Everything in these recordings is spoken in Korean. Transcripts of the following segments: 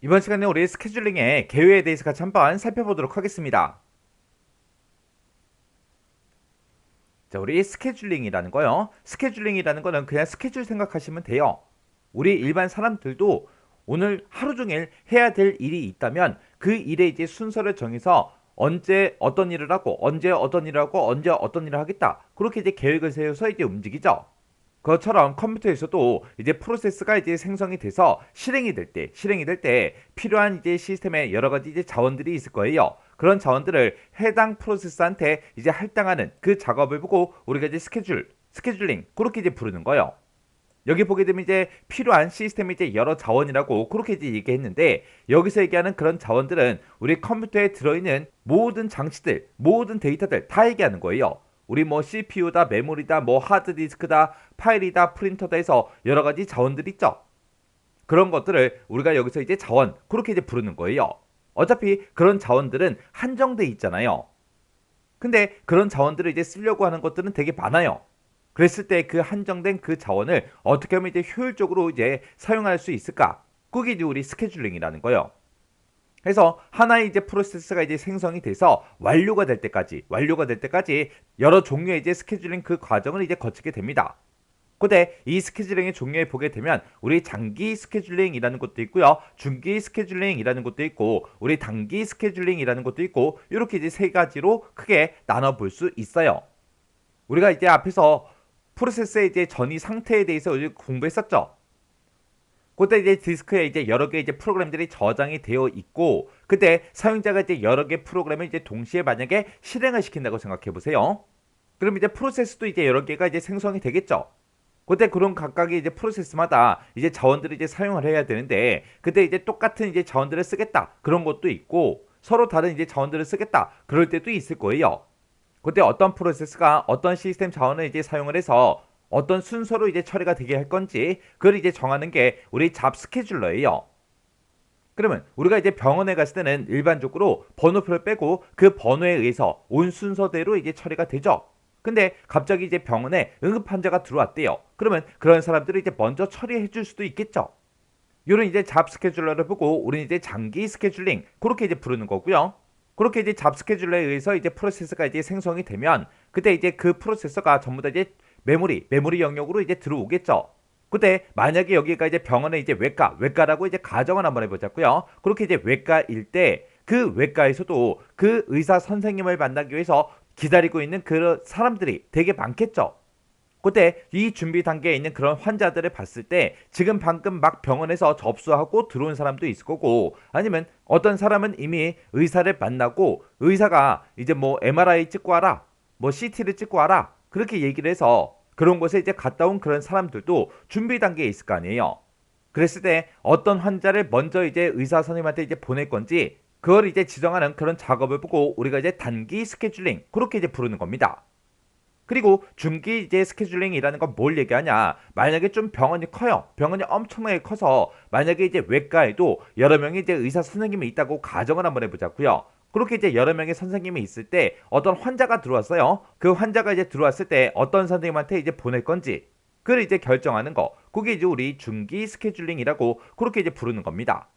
이번 시간에 우리 스케줄링의 개요에 대해서 같이 한번 살펴보도록 하겠습니다. 자, 우리 스케줄링이라는 거요. 스케줄링이라는 거는 그냥 스케줄 생각하시면 돼요. 우리 일반 사람들도 오늘 하루 종일 해야 될 일이 있다면 그 일의 이제 순서를 정해서 언제 어떤 일을 하고 언제 어떤 일을 하고 언제 어떤 일을 하겠다. 그렇게 이제 계획을 세워서 이제 움직이죠. 그것처럼 컴퓨터에서도 이제 프로세스가 이제 생성이 돼서 실행이 될 때 필요한 이제 시스템에 여러 가지 이제 자원들이 있을 거예요. 그런 자원들을 해당 프로세스한테 이제 할당하는 그 작업을 보고 우리가 이제 스케줄링 그렇게 이제 부르는 거예요. 여기 보게 되면 이제 필요한 시스템이 이제 여러 자원이라고 그렇게 이제 얘기했는데 여기서 얘기하는 그런 자원들은 우리 컴퓨터에 들어있는 모든 장치들, 모든 데이터들 다 얘기하는 거예요. 우리 뭐 CPU다, 메모리다, 뭐 하드디스크다, 파일이다, 프린터다 해서 여러 가지 자원들이 있죠. 그런 것들을 우리가 여기서 이제 자원 그렇게 이제 부르는 거예요. 어차피 그런 자원들은 한정돼 있잖아요. 근데 그런 자원들을 이제 쓰려고 하는 것들은 되게 많아요. 그랬을 때 그 한정된 그 자원을 어떻게 하면 이제 효율적으로 이제 사용할 수 있을까? 그게 이제 우리 스케줄링이라는 거예요. 그래서 하나의 이제 프로세스가 이제 생성이 돼서 완료가 될 때까지 여러 종류의 이제 스케줄링 그 과정을 이제 거치게 됩니다. 근데 이 스케줄링의 종류에 보게 되면 우리 장기 스케줄링이라는 것도 있고요. 중기 스케줄링이라는 것도 있고 우리 단기 스케줄링이라는 것도 있고 이렇게 이제 세 가지로 크게 나눠 볼 수 있어요. 우리가 이제 앞에서 프로세스의 이제 전이 상태에 대해서 공부했었죠. 그때 이제 디스크에 이제 여러 개 이제 프로그램들이 저장이 되어 있고 그때 사용자가 이제 여러 개 프로그램을 이제 동시에 만약에 실행을 시킨다고 생각해 보세요. 그럼 이제 프로세스도 이제 여러 개가 이제 생성이 되겠죠. 그때 그런 각각의 이제 프로세스마다 이제 자원들을 이제 사용을 해야 되는데 그때 이제 똑같은 이제 자원들을 쓰겠다 그런 것도 있고 서로 다른 이제 자원들을 쓰겠다 그럴 때도 있을 거예요. 그때 어떤 프로세스가 어떤 시스템 자원을 이제 사용을 해서 어떤 순서로 이제 처리가 되게 할 건지 그걸 이제 정하는 게 우리 잡 스케줄러예요. 그러면 우리가 이제 병원에 갔을 때는 일반적으로 번호표를 빼고 그 번호에 의해서 온 순서대로 이제 처리가 되죠. 근데 갑자기 이제 병원에 응급 환자가 들어왔대요. 그러면 그런 사람들을 이제 먼저 처리해 줄 수도 있겠죠. 요런 이제 잡 스케줄러를 보고 우리는 이제 장기 스케줄링 그렇게 이제 부르는 거고요. 그렇게 이제 잡 스케줄러에 의해서 이제 프로세스가 이제 생성이 되면 그때 이제 그 프로세서가 전부 다 이제 메모리 영역으로 이제 들어오겠죠. 그때 만약에 여기가 이제 병원의 이제 외과라고 이제 가정을 한번 해보자고요. 그렇게 이제 외과일 때 그 외과에서도 그 의사 선생님을 만나기 위해서 기다리고 있는 그 사람들이 되게 많겠죠. 그때 이 준비 단계에 있는 그런 환자들을 봤을 때 지금 방금 막 병원에서 접수하고 들어온 사람도 있을 거고 아니면 어떤 사람은 이미 의사를 만나고 의사가 이제 뭐 MRI 찍고 와라 뭐 CT를 찍고 와라 그렇게 얘기를 해서 그런 곳에 이제 갔다 온 그런 사람들도 준비 단계에 있을 거 아니에요. 그랬을 때 어떤 환자를 먼저 이제 의사 선생님한테 이제 보낼 건지 그걸 이제 지정하는 그런 작업을 보고 우리가 이제 단기 스케줄링 그렇게 이제 부르는 겁니다. 그리고 중기 이제 스케줄링이라는 건 뭘 얘기하냐? 만약에 좀 병원이 커요. 병원이 엄청나게 커서 만약에 이제 외과에도 여러 명의 이제 의사 선생님이 있다고 가정을 한번 해보자고요. 그렇게 이제 여러 명의 선생님이 있을 때 어떤 환자가 들어왔어요. 그 환자가 이제 들어왔을 때 어떤 선생님한테 이제 보낼 건지 그걸 이제 결정하는 거. 그게 이제 우리 중기 스케줄링이라고 그렇게 이제 부르는 겁니다.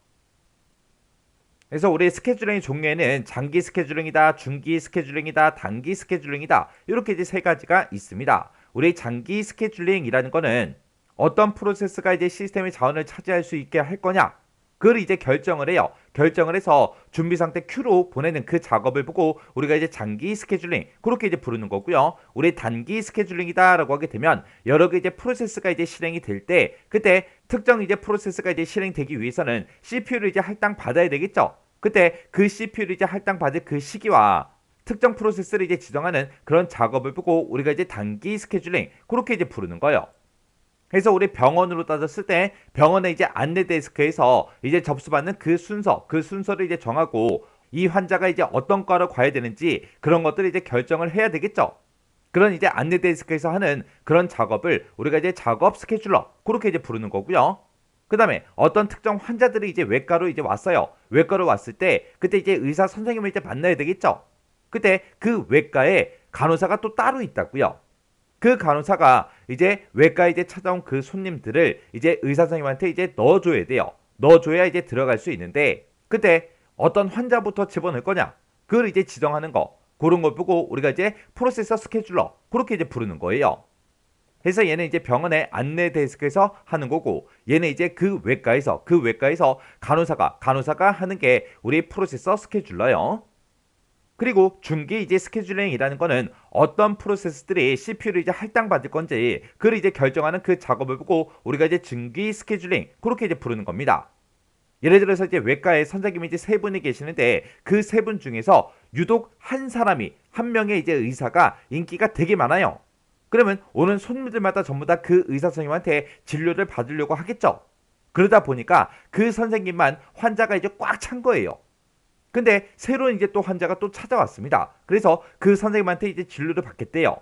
그래서 우리 스케줄링 종류에는 장기 스케줄링이다, 중기 스케줄링이다, 단기 스케줄링이다. 이렇게 이제 세 가지가 있습니다. 우리 장기 스케줄링이라는 거는 어떤 프로세스가 이제 시스템의 자원을 차지할 수 있게 할 거냐? 그걸 이제 결정을 해요. 결정을 해서 준비 상태 Q로 보내는 그 작업을 보고 우리가 이제 장기 스케줄링 그렇게 이제 부르는 거고요. 우리 단기 스케줄링이다라고 하게 되면 여러 개 이제 프로세스가 이제 실행이 될 때 그때 특정 이제 프로세스가 이제 실행되기 위해서는 CPU를 이제 할당 받아야 되겠죠. 그때 그 CPU를 이제 할당 받을 그 시기와 특정 프로세스를 이제 지정하는 그런 작업을 보고 우리가 이제 단기 스케줄링 그렇게 이제 부르는 거예요. 그래서 우리 병원으로 따졌을 때 병원의 이제 안내 데스크에서 이제 접수받는 그 순서를 이제 정하고 이 환자가 이제 어떤 과로 가야 되는지 그런 것들을 이제 결정을 해야 되겠죠. 그런 이제 안내 데스크에서 하는 그런 작업을 우리가 이제 작업 스케줄러 그렇게 이제 부르는 거고요. 그 다음에 어떤 특정 환자들이 이제 외과로 이제 왔어요. 외과로 왔을 때 그때 이제 의사 선생님을 이제 만나야 되겠죠. 그때 그 외과에 간호사가 또 따로 있다고요. 그 간호사가 이제 외과에 이제 찾아온 그 손님들을 이제 의사 선생님한테 이제 넣어줘야 돼요. 넣어줘야 이제 들어갈 수 있는데 그때 어떤 환자부터 집어넣을 거냐 그걸 이제 지정하는 거 그런 걸 보고 우리가 이제 프로세서 스케줄러 그렇게 이제 부르는 거예요. 그래서 얘는 이제 병원의 안내 데스크에서 하는 거고 얘는 이제 그 외과에서 간호사가 하는 게 우리 프로세서 스케줄러요. 그리고 중기 이제 스케줄링이라는 거는 어떤 프로세스들이 CPU를 이제 할당받을 건지 그걸 이제 결정하는 그 작업을 보고 우리가 이제 중기 스케줄링 그렇게 이제 부르는 겁니다. 예를 들어서 이제 외과에 선생님이 이제 세 분이 계시는데 그 세 분 중에서 유독 한 명의 이제 의사가 인기가 되게 많아요. 그러면 오는 손님들마다 전부 다 그 의사 선생님한테 진료를 받으려고 하겠죠. 그러다 보니까 그 선생님만 환자가 이제 꽉 찬 거예요. 근데 새로운 이제 또 환자가 또 찾아왔습니다. 그래서 그 선생님한테 이제 진료를 받겠대요.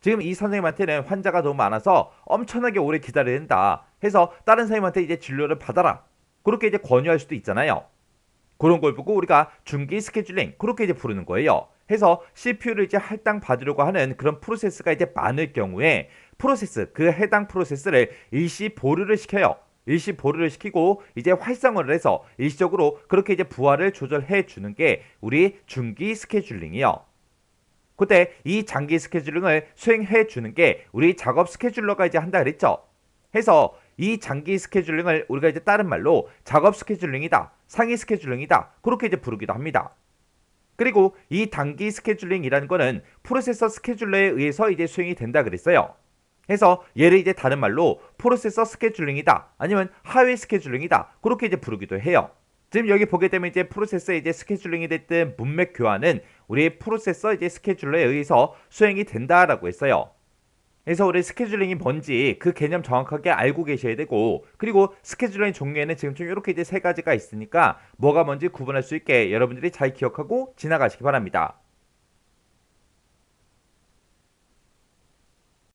지금 이 선생님한테는 환자가 너무 많아서 엄청나게 오래 기다려야 된다 해서 다른 선생님한테 이제 진료를 받아라 그렇게 이제 권유할 수도 있잖아요. 그런 걸 보고 우리가 중기 스케줄링 그렇게 이제 부르는 거예요. 해서 CPU를 이제 할당 받으려고 하는 그런 프로세스가 이제 많을 경우에 그 해당 프로세스를 일시 보류를 시켜요. 일시 보류를 시키고 이제 활성화를 해서 일시적으로 그렇게 이제 부하를 조절해 주는 게 우리 중기 스케줄링이요. 그때 이 장기 스케줄링을 수행해 주는 게 우리 작업 스케줄러가 이제 한다 그랬죠. 해서 이 장기 스케줄링을 우리가 이제 다른 말로 작업 스케줄링이다, 상위 스케줄링이다 그렇게 이제 부르기도 합니다. 그리고 이 단기 스케줄링이라는 거는 프로세서 스케줄러에 의해서 이제 수행이 된다 그랬어요. 해서 얘를 이제 다른 말로 프로세서 스케줄링이다 아니면 하위 스케줄링이다 그렇게 이제 부르기도 해요. 지금 여기 보게 되면 이제 프로세서의 이제 스케줄링이 됐든 문맥 교환은 우리 프로세서 이제 스케줄러에 의해서 수행이 된다라고 했어요. 그래서 우리 스케줄링이 뭔지 그 개념 정확하게 알고 계셔야 되고 그리고 스케줄링 종류에는 지금 좀 이렇게 이제 세 가지가 있으니까 뭐가 뭔지 구분할 수 있게 여러분들이 잘 기억하고 지나가시기 바랍니다.